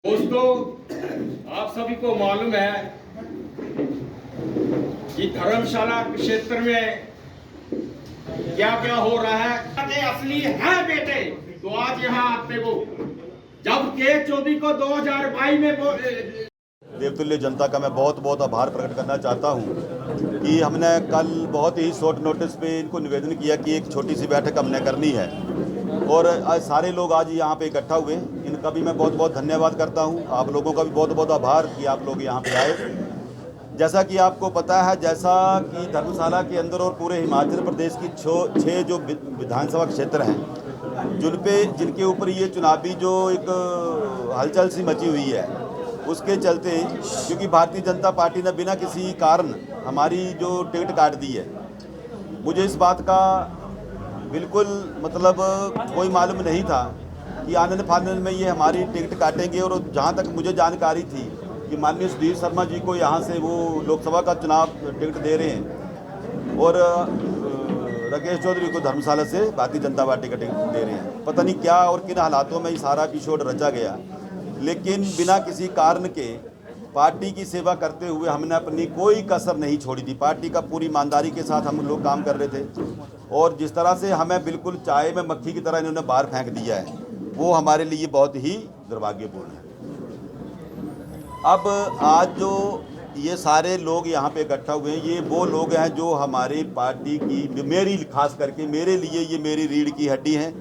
दोस्तों, आप सभी को मालूम है कि धर्मशाला क्षेत्र में क्या क्या हो रहा है। अरे असली है बेटे तो आज यहाँ आते वो जब के 24 को 2022 में देवतुल्य जनता का मैं बहुत बहुत आभार प्रकट करना चाहता हूं कि हमने कल बहुत ही शॉर्ट नोटिस पे इनको निवेदन किया कि एक छोटी सी बैठक हमने करनी है और आज सारे लोग आज यहाँ पे इकट्ठा हुए। इनका भी मैं बहुत बहुत धन्यवाद करता हूँ। आप लोगों का भी बहुत बहुत आभार कि आप लोग यहाँ पे आए। जैसा कि आपको पता है, जैसा कि धर्मशाला के अंदर और पूरे हिमाचल प्रदेश की 6 जो विधानसभा क्षेत्र हैं जिनके ऊपर ये चुनावी जो एक हलचल सी मची हुई है, उसके चलते क्योंकि भारतीय जनता पार्टी ने बिना किसी कारण हमारी जो टिकट काट दी है, मुझे इस बात का बिल्कुल मतलब कोई मालूम नहीं था कि आनंद फानंद में ये हमारी टिकट काटेंगे। और जहाँ तक मुझे जानकारी थी कि माननीय सुधीर शर्मा जी को यहाँ से वो लोकसभा का चुनाव टिकट दे रहे हैं और राकेश चौधरी को धर्मशाला से भारतीय जनता पार्टी का टिकट दे रहे हैं। पता नहीं क्या और किन हालातों में ये सारा एपिसोड रचा गया, लेकिन बिना किसी कारण के पार्टी की सेवा करते हुए हमने अपनी कोई कसर नहीं छोड़ी थी। पार्टी का पूरी ईमानदारी के साथ हम लोग काम कर रहे थे और जिस तरह से हमें बिल्कुल चाय में मक्खी की तरह इन्होंने बाहर फेंक दिया है, वो हमारे लिए बहुत ही दुर्भाग्यपूर्ण है। अब आज जो ये सारे लोग यहाँ पे इकट्ठा हुए हैं, ये वो लोग हैं जो हमारी पार्टी की, मेरी खास करके मेरे लिए ये मेरी रीढ़ की हड्डी हैं।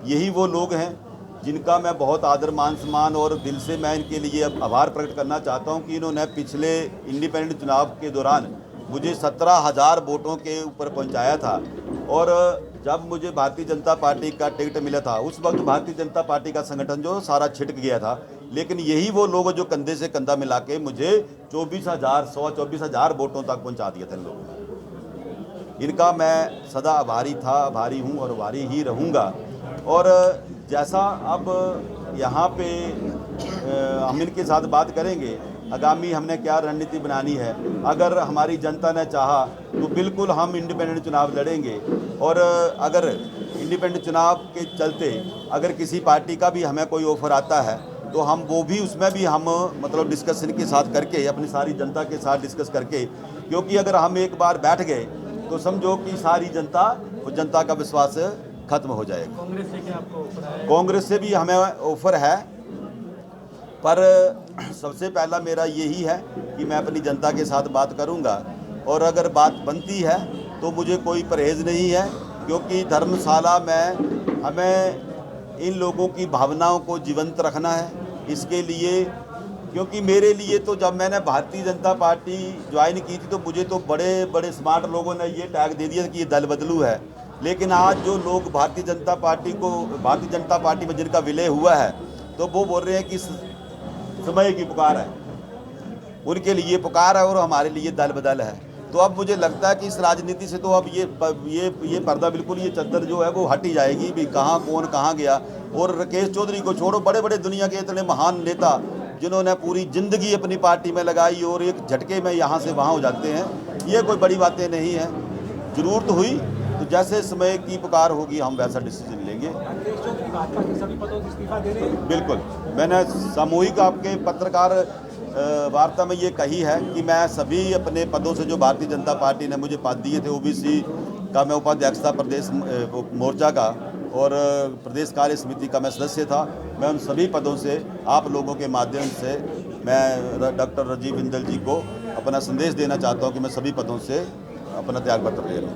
यही वो लोग हैं जिनका मैं बहुत आदर मान सम्मान और दिल से मैं इनके लिए आभार प्रकट करना चाहता हूं कि इन्होंने पिछले इंडिपेंडेंट चुनाव के दौरान मुझे 17,000 वोटों के ऊपर पहुंचाया था। और जब मुझे भारतीय जनता पार्टी का टिकट मिला था, उस वक्त भारतीय जनता पार्टी का संगठन जो सारा छिटक गया था, लेकिन यही वो लोग जो कंधे से कंधा मिला के मुझे 24,000 वोटों तक पहुँचा दिया था इन लोगों ने। इनका मैं सदा आभारी था, आभारी हूँ और आभारी ही रहूँगा। और जैसा अब यहाँ पे हम इनके साथ बात करेंगे, आगामी हमने क्या रणनीति बनानी है। अगर हमारी जनता ने चाहा तो बिल्कुल हम इंडिपेंडेंट चुनाव लड़ेंगे और अगर इंडिपेंडेंट चुनाव के चलते अगर किसी पार्टी का भी हमें कोई ऑफर आता है तो हम वो भी उसमें भी हम मतलब डिस्कशन के साथ करके अपनी सारी जनता के साथ डिस्कस करके, क्योंकि अगर हम एक बार बैठ गए तो समझो कि सारी जनता का विश्वास खत्म हो जाएगा। कांग्रेस से क्या आपको ऑफर है? कांग्रेस से भी हमें ऑफर है, पर सबसे पहला मेरा यही है कि मैं अपनी जनता के साथ बात करूंगा और अगर बात बनती है तो मुझे कोई परहेज़ नहीं है, क्योंकि धर्मशाला में हमें इन लोगों की भावनाओं को जीवंत रखना है। इसके लिए, क्योंकि मेरे लिए तो जब मैंने भारतीय जनता पार्टी ज्वाइन की थी तो मुझे तो बड़े बड़े स्मार्ट लोगों ने ये टैग दे दिया कि ये दल बदलू है, लेकिन आज जो लोग भारतीय जनता पार्टी में जिनका विलय हुआ है तो वो बोल रहे हैं कि समय की पुकार है, उनके लिए पुकार है और हमारे लिए दल बदल है। तो अब मुझे लगता है कि इस राजनीति से तो अब ये पर्दा बिल्कुल, ये चद्दर जो है वो हट ही जाएगी भी, कहाँ कौन कहाँ गया। और राकेश चौधरी को छोड़ो, बड़े बड़े दुनिया के इतने महान नेता जिन्होंने पूरी ज़िंदगी अपनी पार्टी में लगाई और एक झटके में यहाँ से वहाँ हो जाते हैं, ये कोई बड़ी बातें नहीं हैं। ज़रूरत हुई तो जैसे समय की पुकार होगी हम वैसा डिसीजन लेंगे। भाजपा के सभी पदों से इस्तीफा दे रहे हैं? बिल्कुल, मैंने सामूहिक आपके पत्रकार वार्ता में ये कही है कि मैं सभी अपने पदों से जो भारतीय जनता पार्टी ने मुझे पद दिए थे, ओबीसी का मैं उपाध्यक्ष था, प्रदेश मोर्चा का और प्रदेश कार्य समिति का मैं सदस्य था, मैं उन सभी पदों से आप लोगों के माध्यम से मैं डॉक्टर राजीव बिंदल जी को अपना संदेश देना चाहता हूँ कि मैं सभी पदों से अपना त्यागपत्र ले लूँ।